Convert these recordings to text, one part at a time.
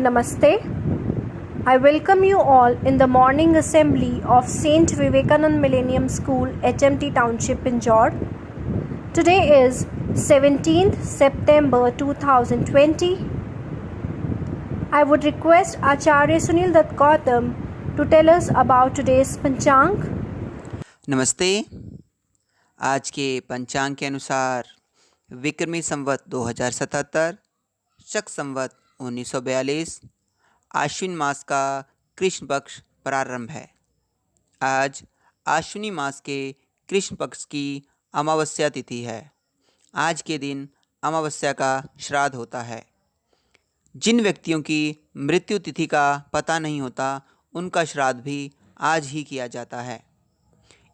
Namaste. I welcome you all in the morning assembly of St. Vivekanand Millennium School, HMT Township, Pinjore. Today is 17th September 2020. I would request Acharya Sunil Dutt Gautam to tell us about today's Panchang. नमस्ते। आज के पंचांग के अनुसार विक्रमी संवत 2077, शक संवत 1942, आश्विन मास का कृष्ण पक्ष प्रारंभ है। आज आश्विनी मास के कृष्ण पक्ष की अमावस्या तिथि है। आज के दिन अमावस्या का श्राद्ध होता है। जिन व्यक्तियों की मृत्यु तिथि का पता नहीं होता उनका श्राद्ध भी आज ही किया जाता है।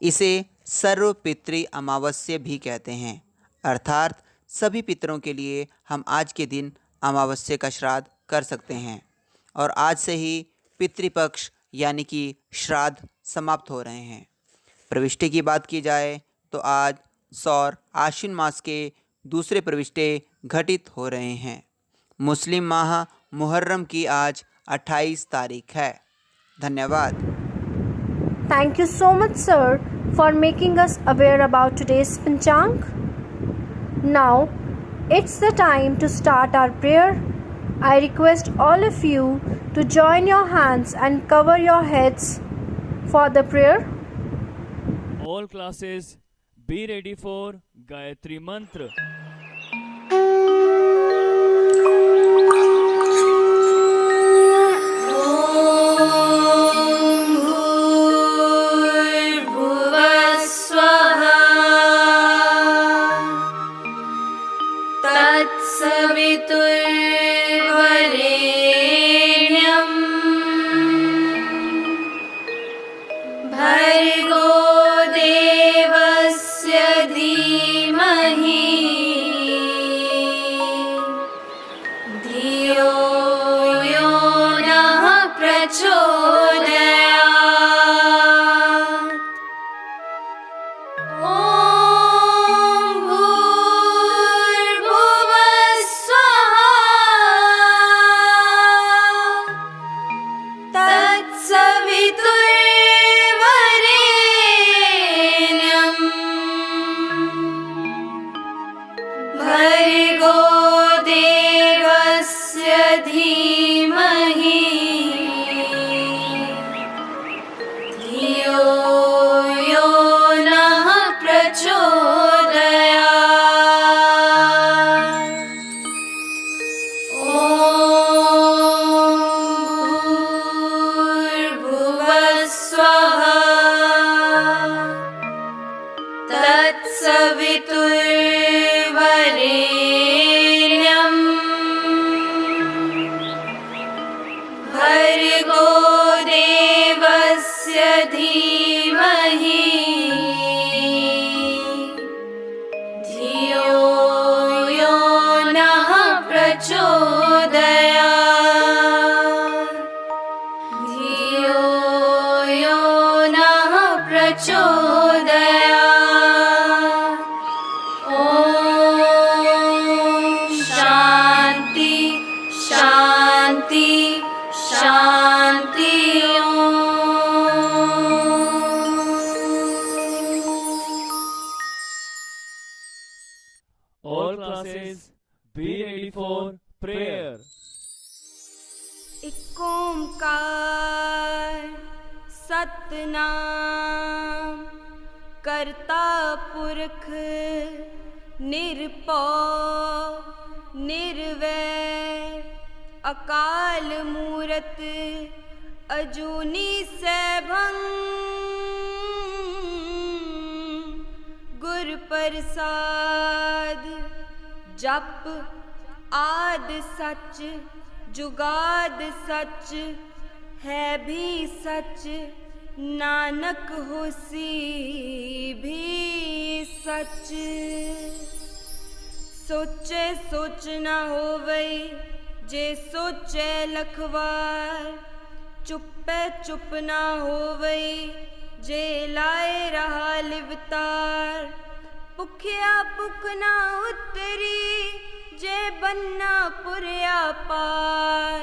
इसे सर्व पितृ अमावस्या भी कहते हैं, अर्थात सभी पितरों के लिए हम आज के दिन अमावस्या का श्राद्ध कर सकते हैं और आज से ही पितृपक्ष यानी कि श्राद्ध समाप्त हो रहे हैं। प्रविष्टि की बात की जाए तो आज सौर आश्विन मास के दूसरे प्रविष्टे घटित हो रहे हैं। मुस्लिम माह मुहर्रम की आज 28 तारीख है। धन्यवाद। Thank you so much, sir, for making us aware about today's Panchang. Now, it's the time to start our prayer. I request all of you to join your hands and cover your heads for the prayer. All classes, be ready for Gayatri Mantra. All classes, be ready for prayer. एक ओंकार सतनाम करता पुरख निरपौ निर्वैर अकाल मूरत अजूनी सैभं गुर प्रसाद जप आद सच जुगाद सच है भी सच नानक होसी भी सच। सोचे सोच न होवई जे सोचे लखवार चुप्पे चुप न होवई जे लाए रहा लिवतार भुखिया भुख ना उतरी जे बन्ना पुरिया पार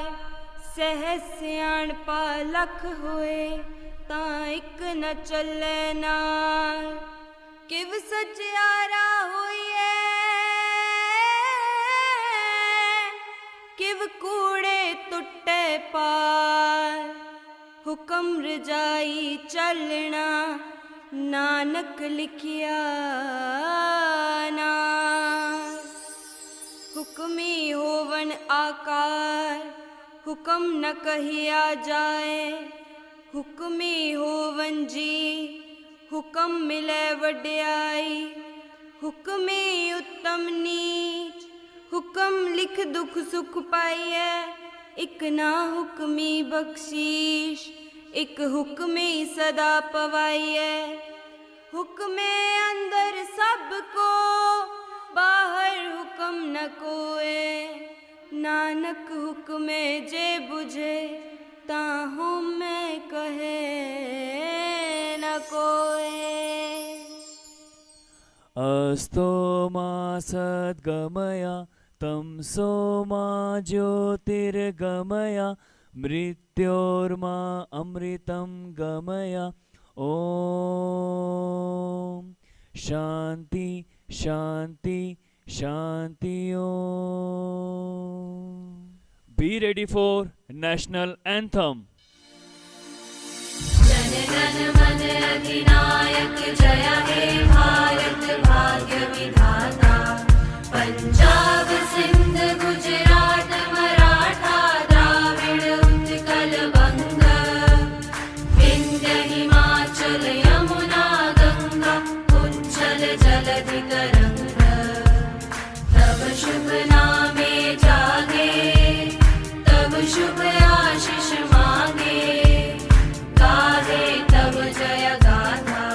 ਸਹਿ ਸਿਆਣਪਾ ਲੱਖ ਹੋਏ ਤਾਂ ਇੱਕ ਨ ਚੱਲੇ ਨਾਲ ਕਿਵ ਸਚਿਆਰਾ ਹੋਈਏ ਕਿਵ ਕੂੜੇ ਟੁੱਟੇ ਪਾਰ ਹੁਕਮ ਰਜਾਈ ਚੱਲਣਾ ਨਾਨਕ ਲਿਖਿਆ ਨਾਮ ਹੁਕਮੀ ਹੋਵਨ ਆਕਾਰ ਹੁਕਮ ਨ ਕਹਿਆ ਜਾਏ ਹੁਕਮੀ ਹੋਵਨ ਜੀ ਹੁਕਮ ਮਿਲੇ ਵਡਿਆਈ ਹੁਕਮੀ ਉੱਤਮ ਨੀਚ ਹੁਕਮ ਲਿਖ ਦੁਖ ਸੁਖ ਪਾਈਐ ਇਕ ਨਾ ਹੁਕਮੀ ਬਖਸ਼ੀਸ਼ ਇਕ ਹੁਕਮੀ ਸਦਾ ਪਵਾਈਐ ਹੁਕਮੇ ਅੰਦਰ ਸਭ ਕੋ ਬਾਹਰ ਹੁਕਮ ਨ ਕੋਏ ਨਾਨਕ ਹੁਕਮੇ ਜੇ ਬੁਝੇ ਤਾਹੂ ਮੈਂ ਕਹੇ ਨ ਕੋਏ अस्तो मा सद्गमया तमसो मा ज्योतिर्गमया मृत्योर्मा अमृतं गमया ॐ शान्ति शान्ति शान्ति ॐ Be ready for national anthem. Jana Gana मन अधिनायक जय हे भारत भाग्य विधाता पंजाब सिंध गुजरात मराठा द्राविड़ उत्कल बंग विंध्य हिमाचल यमुना गंगा उज्जल जलधि तरंग तब शुभ नामे जागे तब शुभ आशीष मांगे गाहे तब जय गाथा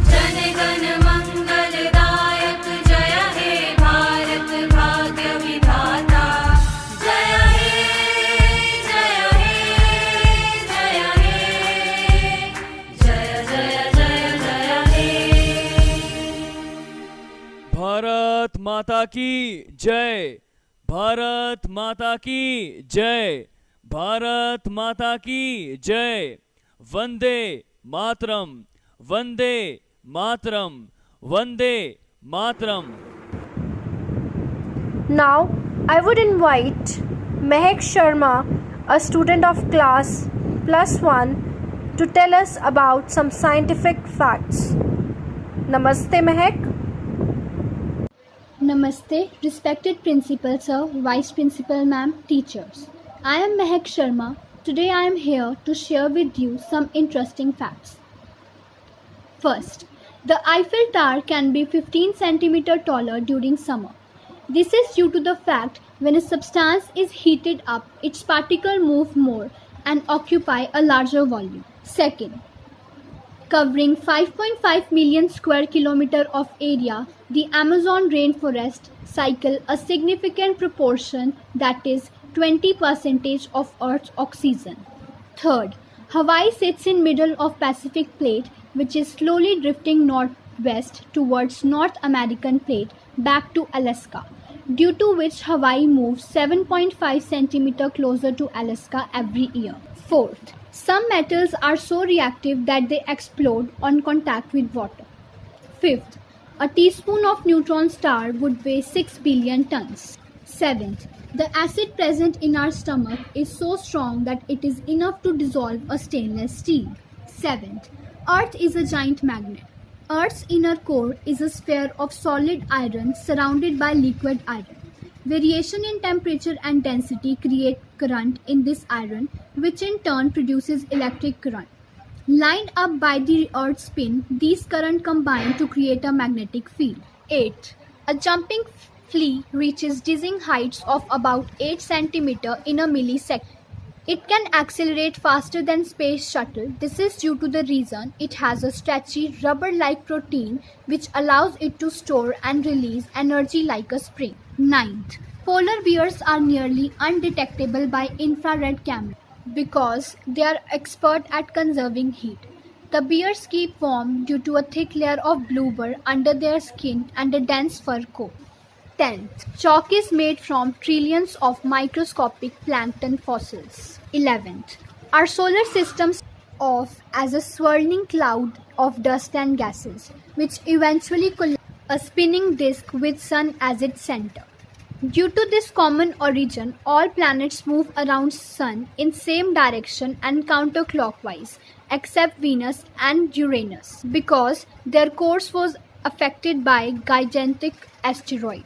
जन गण मंगलदायक जय हे भारत भाग्य विधाता जय हे जय हे जय हे जय जय जय जय हे भारत माता की जय, भारत माता की जय, भारत माता की जय. Vande Mataram, Vande Mataram, Vande Mataram. Now, I would invite Mehak Sharma, a student of class +1, to tell us about some scientific facts. Namaste, Mehak. Namaste, respected Principal Sir, Vice Principal Ma'am, teachers. I am Mehak Sharma. Today I am here to share with you some interesting facts. First, the Eiffel Tower can be 15 cm taller during summer. This is due to the fact when a substance is heated up, its particles move more and occupy a larger volume. Second, covering 5.5 million square kilometers of area, the Amazon rainforest cycle a significant proportion, that is 20% of Earth's oxygen. Third, Hawaii sits in middle of Pacific plate, which is slowly drifting northwest towards North American plate back to Alaska, due to which Hawaii moves 7.5 cm closer to Alaska every year. Fourth, some metals are so reactive that they explode on contact with water. Fifth, a teaspoon of neutron star would weigh 6 billion tons. Seventh, the acid present in our stomach is so strong that it is enough to dissolve a stainless steel. Seventh, Earth is a giant magnet. Earth's inner core is a sphere of solid iron surrounded by liquid iron. Variation in temperature and density create current in this iron, which in turn produces electric current. Lined up by the Earth's spin, these currents combine to create a magnetic field. 8. A jumping flea reaches dizzying heights of about 8 cm in a millisecond. It can accelerate faster than space shuttle. This is due to the reason it has a stretchy rubber-like protein which allows it to store and release energy like a spring. 9th, polar bears are nearly undetectable by infrared camera because they are expert at conserving heat. The bears keep warm due to a thick layer of blubber under their skin and a dense fur coat. 10th, chalk is made from trillions of microscopic plankton fossils. 11th, our solar system off as a swirling cloud of dust and gases, which eventually collapse a spinning disk with sun as its center. Due to this common origin, all planets move around sun in same direction and counterclockwise, except Venus and Uranus, because their course was affected by gigantic asteroid.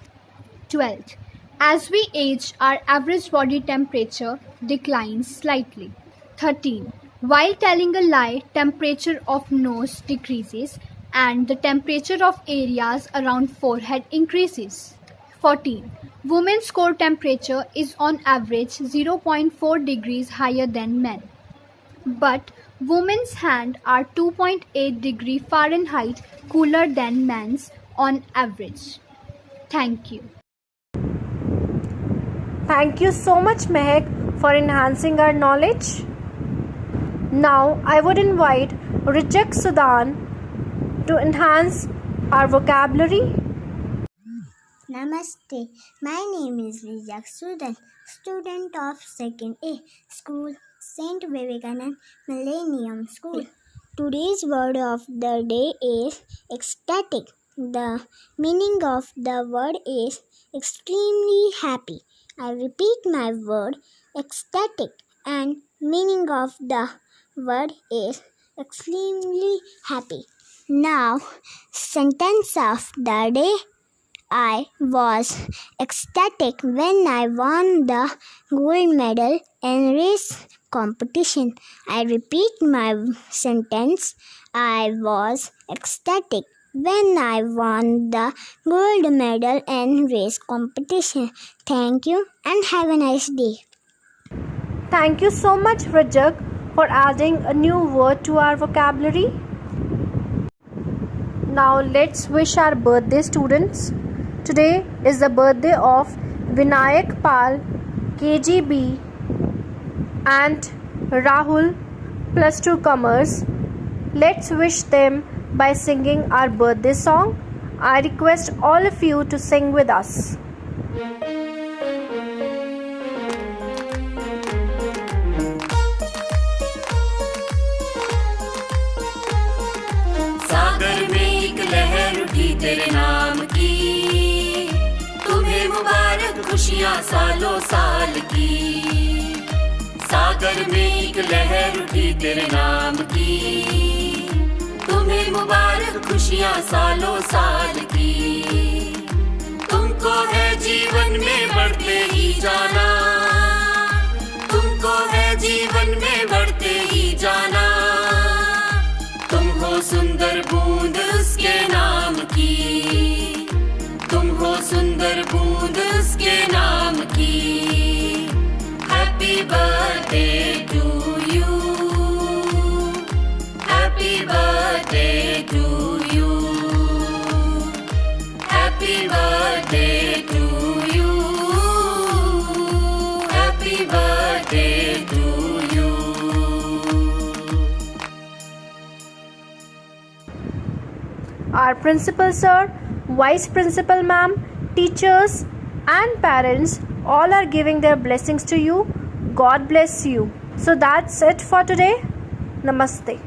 12th, as we age, our average body temperature declines slightly. 13. While telling a lie, temperature of nose decreases and the temperature of areas around forehead increases. 14. Women's core temperature is on average 0.4 degrees higher than men. But women's hands are 2.8 degree Fahrenheit cooler than men's on average. Thank you. Thank you so much, Mehak, for enhancing our knowledge. Now, I would invite Rijak Sudan to enhance our vocabulary. Namaste. My name is Rijak Sudan, student of 2nd A School, St. Vivekanand Millennium School. Today's word of the day is ecstatic. The meaning of the word is extremely happy. I repeat my word ecstatic, and meaning of the word is extremely happy. Now, sentence of the day. I was ecstatic when I won the gold medal in race competition. I repeat my sentence. I was ecstatic when I won the gold medal in race competition. Thank you and have a nice day. Thank you so much, Rajak, for adding a new word to our vocabulary. Now let's wish our birthday students. Today is the birthday of Vinayak Pal, KGB, and Rahul, plus 2 comers. Let's wish them by singing our birthday song. I request all of you to sing with us. सागर में एक लहर उठी तेरे नाम की, तुम्हें मुबारक खुशियाँ सालों साल की। सागर में एक लहर उठी तेरे नाम की, तुम्हें मुबारक खुशियाँ सालों साल की। तुमको है जीवन में बढ़ते ही जाना, तुमको है जीवन में बढ़ते ही जाना। तुम हो सुंदर बूंद उसके नाम की, तुम हो सुंदर बूंद उसके नाम की। Happy birthday to you, happy birthday to you, happy birthday to you, happy birthday to you. Our principal sir, vice principal ma'am, teachers and parents all are giving their blessings to you. God bless you. So that's it for today. Namaste.